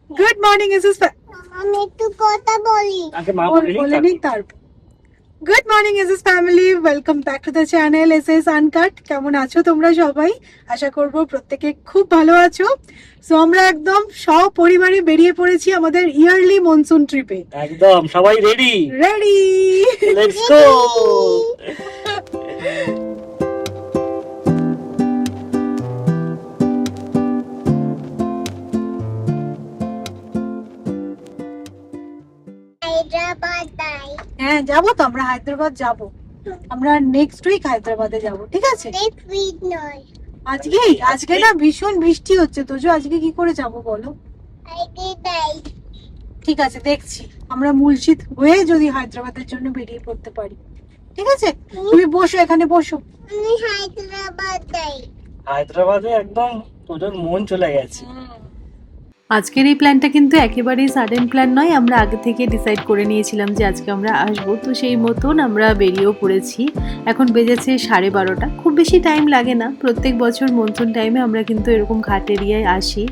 Good morning SS আমি একটু কথা বলি। আগে মা বলে নিক তারপর good morning SS family, welcome back to the channel SS uncut. কেমন আছো তোমরা সবাই? আশা করব প্রত্যেকে খুব ভালো আছো। সো আমরা একদম সপরিবারে বেরিয়ে পড়েছি আমাদের ইয়ারলি মনসুন ট্রিপে। একদম সবাই ready ready, let's go. Hyderabad যাই। হ্যাঁ যাবো তো, আমরা হায়দ্রাবাদ যাব। আমরা নেক্সট উইক হায়দ্রাবাদে যাব, ঠিক আছে? নেক্সট উইক নয়, আজকে না ভীষণ বৃষ্টি হচ্ছে, তো আজকে কি করে যাব বলো? আজকে যাই। ঠিক আছে, দেখছি আমরা মুলশিদ হয়ে যদি হায়দ্রাবাদের জন্য বেরিয়ে পড়তে পারি। ঠিক আছে, তুমি বসো, এখানে বসো। আমি হায়দ্রাবাদ যাই। হায়দ্রাবাদে একদম তোদের মন চলে গেছে। আজকের এই প্ল্যানটা কিন্তু একেবারেই সাডেন প্ল্যান নয়, আমরা আগে থেকে ডিসাইড করে নিয়েছিলাম যে আজকে আমরা আসবো, তো সেই মতন আমরা বেরিয়েও পড়েছি। এখন বেজেছে 12:30, খুব বেশি টাইম লাগে না। প্রত্যেক বছর মনসুন টাইমে আমরা কিন্তু এরকম ঘাট এরিয়ায় আসি।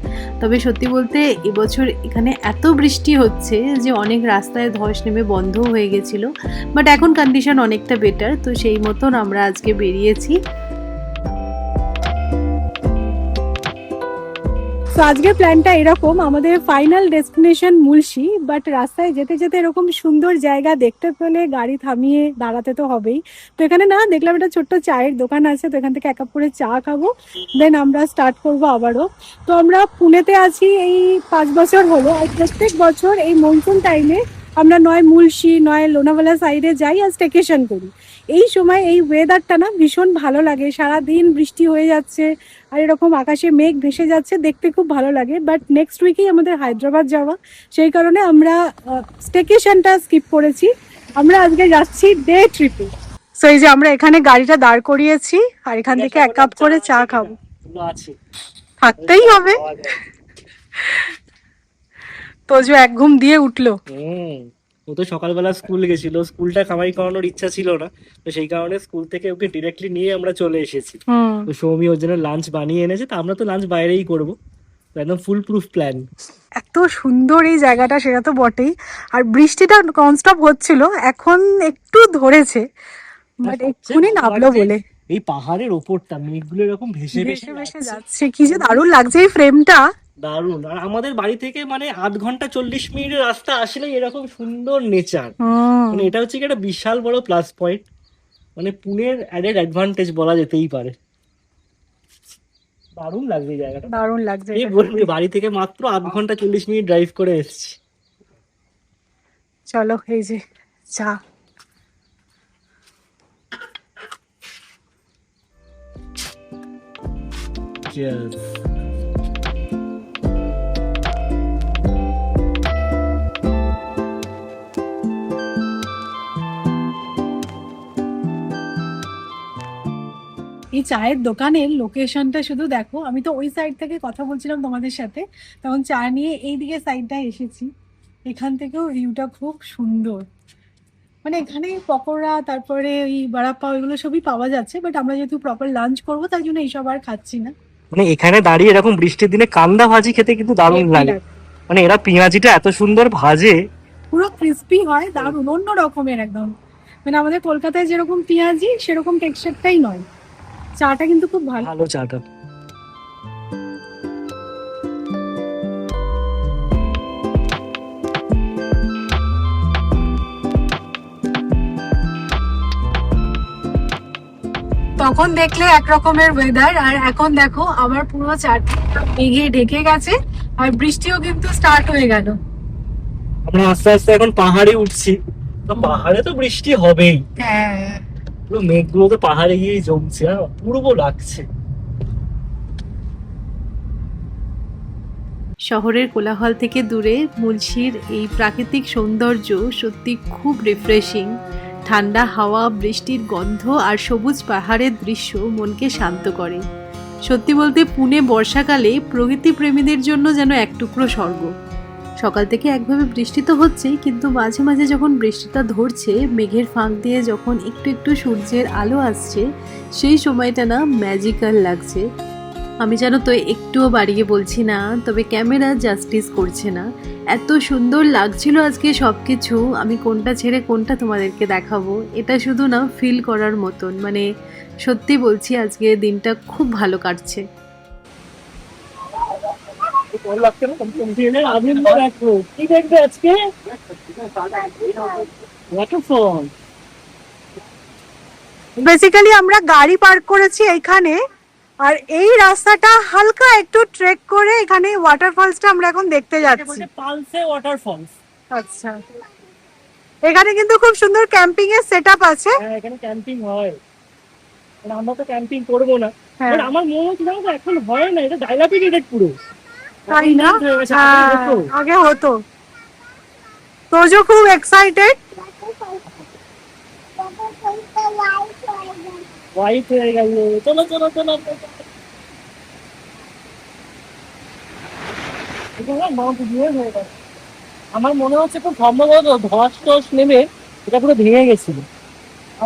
তবে সত্যি বলতে এবছর এখানে এত বৃষ্টি হচ্ছে যে অনেক রাস্তায় ধস নেমে বন্ধ হয়ে গেছিলো, বাট এখন কন্ডিশন অনেকটা বেটার, তো সেই মতন আমরা আজকে বেরিয়েছি। তো আজকের প্ল্যানটা এরকম, আমাদের ফাইনাল ডেস্টিনেশন মুলশি, বাট রাস্তায় যেতে যেতে এরকম সুন্দর জায়গা দেখতে পেলে গাড়ি থামিয়ে দাঁড়াতে তো হবেই। তো এখানে না দেখলাম একটা ছোট্ট চায়ের দোকান আছে, তো এখান থেকে 1 কাপ করে চা খাবো, দেন আমরা স্টার্ট করবো আবারও। তো আমরা পুনেতে আছি এই 5 বছর হলো, আর প্রত্যেক বছর এই মনসুন টাইমে আমরা নয় মুলশি নয় লোনাভালা সাইডে যাই আর স্টেকেশন করি। এই সময় এই ওয়েদারটা না ভীষণ ভালো লাগে, সারাদিন বৃষ্টি হয়ে যাচ্ছে আর এরকম আকাশে মেঘ ভেসে যাচ্ছে, দেখতে খুব ভালো লাগে। বাট নেক্সট উইকেই আমাদের হায়দ্রাবাদ যাওয়া, সেই কারণে আমরা স্টেকেশনটা স্কিপ করেছি। আমরা আজকে যাচ্ছি ডে ট্রিপে। সো এই যে আমরা এখানে গাড়িটা দাঁড় করিয়েছি, আর এখান থেকে 1 কাপ করে চা খাবো, আছে থাকতেই হবে। তোজো এক ঘুম দিয়ে উঠলো। ও তো সকালবেলা স্কুল গেছিল, স্কুলটা কামাই করানোর ইচ্ছা ছিল না, তো সেই কারণে স্কুল থেকে ওকে ডিরেক্টলি নিয়ে আমরা চলে এসেছি। তো সৌমি ওর জন্য লাঞ্চ বানিয়ে এনেছে, তো আমরা তো লাঞ্চ বাইরেই করবো, একদম ফুল প্রুফ প্ল্যান। এত সুন্দর এই জায়গাটা, সেটা তো বটেই। আর বৃষ্টিটা ননস্টপ হচ্ছিল, এখন একটু ধরেছে, বাট এক্ষুনি নামলো বলে। এই পাহাড়ের ওপরটা মেঘগুলো এরকম ভেসে ভেসে ভেসে যাচ্ছে, কি যে দারুণ লাগছে এই ফ্রেমটা। দারুণ। আর আমাদের বাড়ি থেকে মানে 8 ঘন্টা 40 মিনিটের রাস্তা আসলে এরকম সুন্দর নেচার, মানে এটা হচ্ছে কি একটা বিশাল বড় প্লাস পয়েন্ট, মানে পুনের অ্যাডেড অ্যাডভান্টেজ বলা যেতেই পারে। দারুণ লাগছে এই জায়গাটা, দারুণ লাগছে। এই বলবি বাড়ি থেকে মাত্র 8 ঘন্টা 40 মিনিট ড্রাইভ করে এসেছি। চলো এই যে চা। Cheers. এই চায়ের দোকানের লোকেশনটা শুধু দেখো, আমি তো ওই সাইড থেকে কথা বলছিলাম তোমাদের সাথে, তখন চা নিয়ে এইদিকে সাইডটা এসেছি। এখান থেকেও ভিউটা খুব সুন্দর, মানে এখানে পকোড়া তারপরে ওই বড়া পাও এগুলো সবই পাওয়া যাচ্ছে, বাট আমরা যেহেতু প্রপার লাঞ্চ করবো তাই জন্য এইসব আর খাচ্ছি না। মানে এখানে দাঁড়িয়ে এরকম বৃষ্টির দিনে কান্দা ভাজি খেতে কিন্তু দারুণ লাগে, মানে এরা পেঁয়াজিটা এত সুন্দর ভাজে, পুরো ক্রিস্পি হয়, দারুণ অন্য রকমের একদম। মানে আমাদের কলকাতায় যেরকম পেঁয়াজি সেরকম টেক্সচারটাই নয়। চাটা কিন্তু খুব ভালো। ভালো চাটা। তখন দেখলে একরকমের ওয়েদার, আর এখন দেখো আবার পুরো চারদিকটা মেঘে ঢেকে গেছে, আর বৃষ্টিও কিন্তু স্টার্ট হয়ে গেল। আমরা আস্তে আস্তে এখন পাহাড়ে উঠছি, তো পাহাড়ে তো বৃষ্টি হবেই, হ্যাঁ পুরো মেঘগুলো তো পাহাড়ে গিয়েই জমছে, আর অপূর্ব লাগছে। শহরের কোলাহল থেকে দূরে মুলশির এই প্রাকৃতিক সৌন্দর্য সত্যি খুব রিফ্রেশিং। ঠান্ডা হাওয়া, বৃষ্টির গন্ধ আর সবুজ পাহাড়ের দৃশ্য মনকে শান্ত করে। সত্যি বলতে পুনে বর্ষাকালে প্রকৃতি প্রেমীদের জন্য যেন এক টুকরো স্বর্গ। সকাল থেকে একভাবে বৃষ্টি তো হচ্ছেই, কিন্তু মাঝে মাঝে যখন বৃষ্টিটা ধরছে, মেঘের ফাঁক দিয়ে যখন একটু একটু সূর্যের আলো আসছে, সেই সময়টা না ম্যাজিক্যাল লাগছে। আমি জানো তো একটুও বাড়িয়ে বলছি না, তবে ক্যামেরা জাস্টিস করছে না। এত সুন্দর লাগছিল আজকে সব কিছু, আমি কোনটা ছেড়ে কোনটা তোমাদেরকে দেখাবো, এটা শুধু না ফিল করার মতন। মানে সত্যি বলছি আজকে দিনটা খুব ভালো কাটছে। বেসিক্যালি আমরা গাড়ি পার্ক করেছি এইখানে, আর এই রাস্তাটা হালকা একটু ট্রেক করে এখানে ওয়াটারফলসটা আমরা এখন দেখতে যাচ্ছি। পালসে ওয়াটারফলস। আচ্ছা, এখানে কিন্তু খুব সুন্দর ক্যাম্পিং এর সেটআপ আছে। হ্যাঁ, এখানে ক্যাম্পিং হয়। আমরা তো ক্যাম্পিং করবো না, হ্যাঁ। বাট আমার মনে হচ্ছে জানো তো এখন হয় না, এটা ডাইলাপিটেটেড পুরো। তাই না? এখন হয়ে গেছে, হ্যাঁ, আগে হতো। আগে হতো। তোজো খুব এক্সাইটেড। হোয়াইট হয়ে গেল। চলো চলো চলো। মাউন্ট ভিউ হয়ে গেল। আমার মনে হচ্ছে খুব সম্ভবত ধস টস নেমে এটা পুরো ভেঙে গেছিল।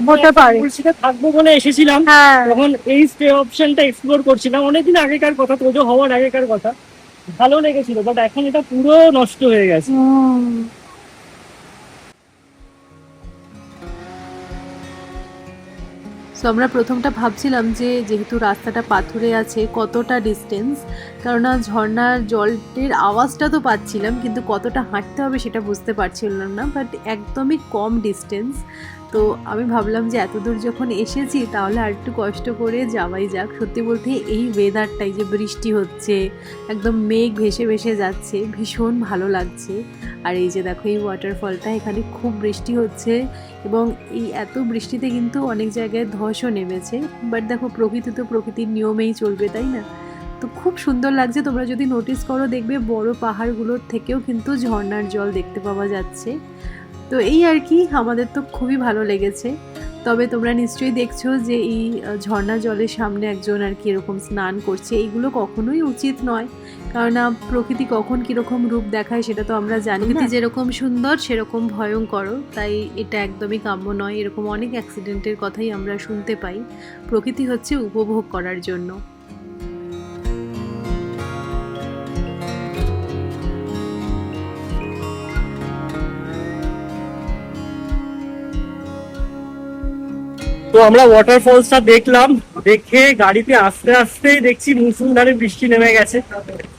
হতে পারে। তুলসীতে থাকবো বলে এসেছিলাম, হ্যাঁ, তখন এই স্টে অপশনটা এক্সপ্লোর করছিলাম, অনেকদিন আগেকার কথা, তোজো হওয়ার আগেকার কথা। ভালো লেগেছিল, বাট এখন এটা পুরো নষ্ট হয়ে গেছে। সো আমরা প্রথমটা ভাবছিলাম যে যেহেতু রাস্তাটা পাথুরে আছে কতটা ডিস্টেন্স, কেননা ঝর্ণার জলের আওয়াজটা তো পাচ্ছিলাম, কিন্তু কতটা হাঁটতে হবে সেটা বুঝতে পারছিলাম না, বাট একদমই কম ডিস্টেন্স। তো আমি ভাবলাম যে এত দূর যখন এসেছি তাহলে আর একটু কষ্ট করে যাওয়াই যাক। সত্যি বলতে এই ওয়েদারটাই, যে বৃষ্টি হচ্ছে, একদম মেঘ ভেসে ভেসে যাচ্ছে, ভীষণ ভালো লাগছে। আর এই যে দেখো এই ওয়াটারফলটা, এখানে খুব বৃষ্টি হচ্ছে এবং এই এত বৃষ্টিতে কিন্তু অনেক জায়গায় ধসও নেমেছে, বাট দেখো প্রকৃতি তো প্রকৃতির নিয়মেই চলবে, তাই না? তো খুব সুন্দর লাগছে। তোমরা যদি নোটিস করো দেখবে বড় পাহাড়গুলোর থেকেও কিন্তু ঝর্ণার জল দেখতে পাওয়া যাচ্ছে। তো এই আর কি, আমাদের তো খুবই ভালো লেগেছে। তবে তোমরা নিশ্চয়ই দেখছো যে এই ঝর্ণা জলের সামনে একজন আর কি এরকম স্নান করছে। এইগুলো কখনোই উচিত নয়, কারণ প্রকৃতি কখন কীরকম রূপ দেখায় সেটা তো আমরা জানি না। যেরকম সুন্দর সেরকম ভয়ঙ্কর, তাই এটা একদমই কাম্য নয়। এরকম অনেক অ্যাক্সিডেন্টের কথাই আমরা শুনতে পাই। প্রকৃতি হচ্ছে উপভোগ করার জন্য। তো আমরা ওয়াটারফলসটা দেখলাম, দেখে গাড়িতে আস্তে আস্তে দেখছি মুষলধারে বৃষ্টি নেমে গেছে।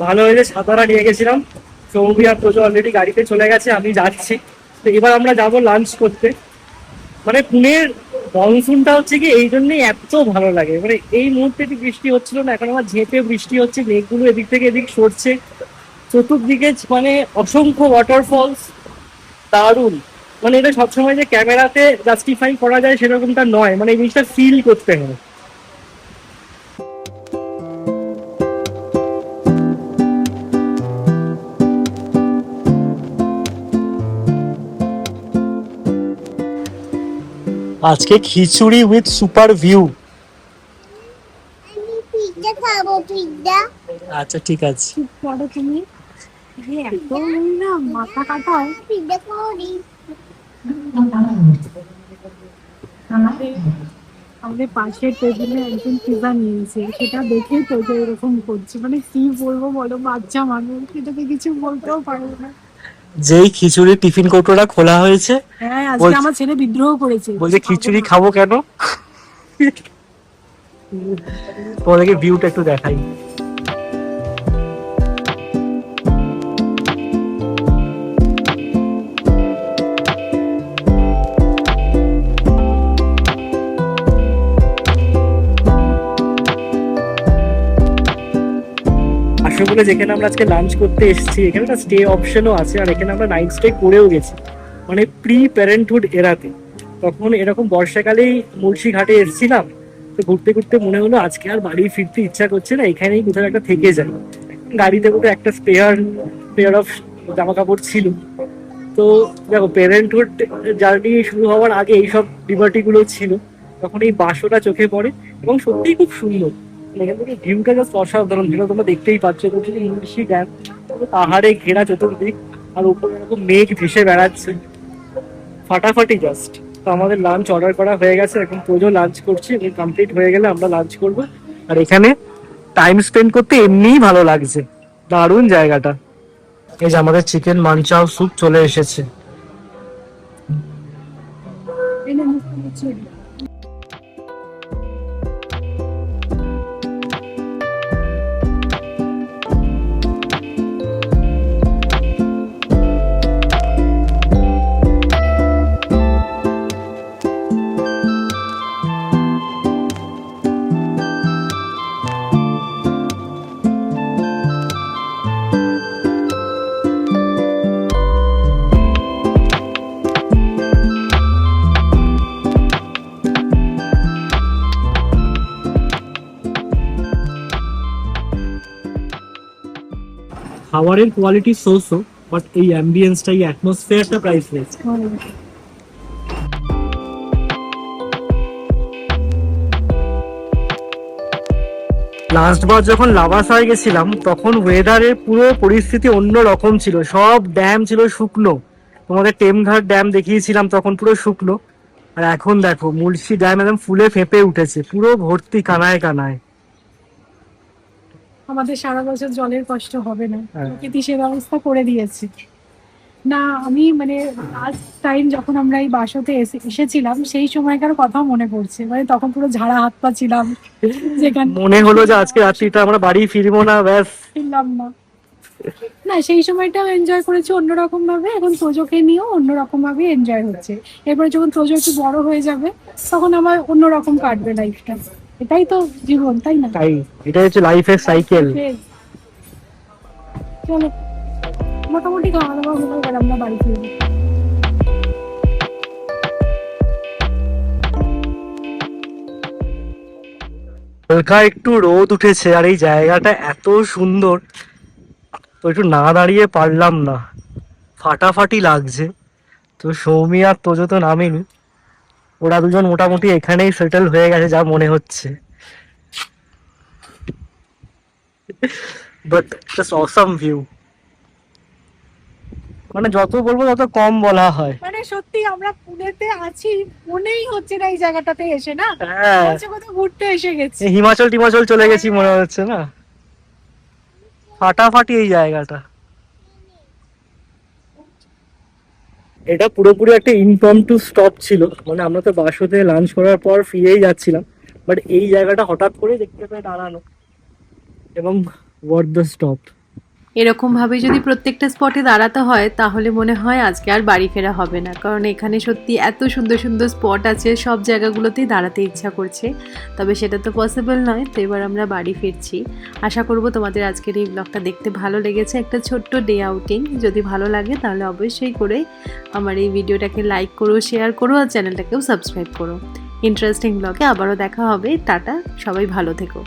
ভালো হয়েছে ছাতাটা নিয়ে গেছিলাম। সৌমি আর তোজো অলরেডি গাড়িতে চলে গেছে, আমি যাচ্ছি। তো এবার আমরা যাব লাঞ্চ করতে। মানে পুনের মনসুনটা হচ্ছে কি এই জন্যই এত ভালো লাগে, মানে এই মুহূর্তে বৃষ্টি হচ্ছিল না, এখন আমার ঝেঁপে বৃষ্টি হচ্ছে, মেঘগুলো এদিক থেকে এদিক সরছে, চতুর্দিকে মানে অসংখ্য ওয়াটারফলস, দারুণ। মানে এটা সবসময় যে ক্যামেরাতে জাস্টিফাই করা যায় সেরকমটা নয়, মানে এই জিনিসটা ফিল করতে হয়। আজকে খিচুড়ি উইথ সুপার ভিউ। আমি পিজ্জা খাবো, পিজ্জা। আচ্ছা ঠিক আছে। পরে তুমি একদম না মাথা কাটা। পিজ্জা করি। আমাদের পাশের টেবিলে একজন পিজা নিয়েছে, সেটা দেখেই তো যে এরকম করছে। মানে কি বলবো বলো, বাচ্চা মানুষ, এটাকে কিছু বলতেও পারবো না। যেই খিচুড়ির টিফিন কৌটোটা খোলা হয়েছে, হ্যাঁ, আজকে আমার ছেলে বিদ্রোহ করেছে, বলছে খিচুড়ি খাবো কেন। তোমাদেরকে ভিউটা একটু দেখাই। আসলে যেখানে আমরা আজকে লাঞ্চ করতে এসেছি, এখানে একটা স্টে অপশনও আছে, আর এখানে আমরা নাইট স্টে করেও গেছি, মানে প্রি প্যারেন্টহুড এরাতে। তখন এরকম বর্ষাকালেই মুলশি ঘাটে এসেছিলাম, তো ঘুরতে ঘুরতে মনে হলো আজকে আর বাড়ি ফিরতে ইচ্ছা করছে না, এখানেই কোথাও একটা থেকে যায়। গাড়িতে কোথাও একটা পেয়ার অফ জামা কাপড় ছিল। তো দেখো প্যারেন্টহুড জার্নি শুরু হওয়ার আগে এইসব লিবার্টি গুলো ছিল, তখন এই বাসটা চোখে পড়ে এবং সত্যিই খুব সুন্দর। এখান থেকে ভিউটা জাস্ট অসাধারণ, যেটা তোমরা দেখতেই পাচ্ছ। মুলশি ড্যাম, পাহাড়ে ঘেরা চতুর্দিক, আর উপরে এরকম মেঘ ভেসে বেড়াচ্ছে, ফাটাফাটি জাস্ট। তো আমাদের লাঞ্চ অর্ডার করা হয়ে গেছে, এখন তোজো লাঞ্চ করছি, এবং কমপ্লিট হয়ে গেলে আমরা লাঞ্চ করবো। আর এখানে টাইম স্পেন্ড করতে এমনিই ভালো লাগছে। দারুণ জায়গাটা। এই যে আমাদের চিকেন মানচাও স্যুপ চলে এসেছে। খাবারের কোয়ালিটি সো বাট এই অ্যাম্বিয়েন্সটা, এই অ্যাটমসফিয়ারটা প্রাইসলেস। লাস্ট বার যখন লাভাসায় গেছিলাম তখন ওয়েদারের পুরো পরিস্থিতি অন্য রকম ছিল, সব ড্যাম ছিল শুকনো। তোমাদের টেমঘাট ড্যাম দেখিয়েছিলাম তখন পুরো শুকনো, আর এখন দেখো মুলশি ড্যাম একদম ফুলে ফেঁপে উঠেছে, পুরো ভর্তি কানায় কানায়। আমাদের সারা বছর জলের কষ্ট হবে না, হ্যাঁ। প্রকৃতি সে ব্যবস্থা করে দিয়েছে। না আমি মানে লাস্ট টাইম যখন আমরা এই বাসতে এসেছিলাম সেই সময়কার কথা মনে পড়ছে, মানে তখন পুরো ঝাড়া হাত পা ছিলাম, যেখানে মনে হলো যে আজকে রাত্রিটা আমরা বাড়ি ফিরবো না, ব্যাস। ফিরলাম না। না সেই সময়টাও এনজয় করেছি অন্যরকম ভাবে, এখন তোজোকে নিয়েও অন্যরকম ভাবে এনজয় হচ্ছে। এরপরে যখন তোজো একটু বড় হয়ে যাবে তখন আমার অন্যরকম কাটবে লাইফটা। এটাই তো জীবন, তাই না? তাই এটা হচ্ছে লাইফের সাইকেল। চলো মোটামুটি খাওয়া দাওয়া হলো, এবার আমরা বাড়ি ফিরবো। হালকা একটু রোদ উঠেছে আর এই জায়গাটা এত সুন্দর, তো একটু না দাঁড়িয়ে পারলাম না, ফাটাফাটি লাগছে। তো সৌমি আর তোজো তো নামেনি, ওরা দুজন মোটামুটি এখানেই সেটেল হয়ে গেছে যা মনে হচ্ছে। বাট জাস্ট অসাম ভিউ, মানে যত বলবো তত কম বলা হয়। মানে সত্যি আমরা পুনেতে আছি মনেই হচ্ছে না এই জায়গাটাতে এসে, না হ্যাঁ, হচ্ছে কোথাও ঘুরতে এসে গেছি। এই হিমাচল টিমাচল চলে গেছি মনে হচ্ছে না, ফাটাফাটি এই জায়গাটা। এটা পুরোপুরি একটা ইমপ্রম্পটু স্টপ ছিল, মানে আমরা তো বাসতে লাঞ্চ করার পর ফিরেই যাচ্ছিলাম, বাট এই জায়গাটা হঠাৎ করে দেখতে পেয়ে দাঁড়ানো এবং ওয়ার্থ দ্য স্টপ। এরকম ভাবে যদি প্রত্যেকটা স্পটে দাঁড়াতে হয় তাহলে মনে হয় আজকে আর বাড়ি ফেরা হবে না, কারণ এখানে সত্যি এত সুন্দর সুন্দর স্পট আছে, সব জায়গাগুলোতেই দাঁড়াতে ইচ্ছা করছে। তবে সেটা তো পসিবল নয়, তো এবার আমরা বাড়ি ফিরছি। আশা করব তোমাদের আজকের এই ব্লগটা দেখতে ভালো লেগেছে, একটা ছোট্ট ডে আউটিং। যদি ভালো লাগে তাহলে অবশ্যই করে আমার এই ভিডিওটাকে লাইক করো, শেয়ার করো আর চ্যানেলটাকেও সাবস্ক্রাইব করো। ইন্টারেস্টিং ব্লগে আবারও দেখা হবে। টাটা, সবাই ভালো থেকো।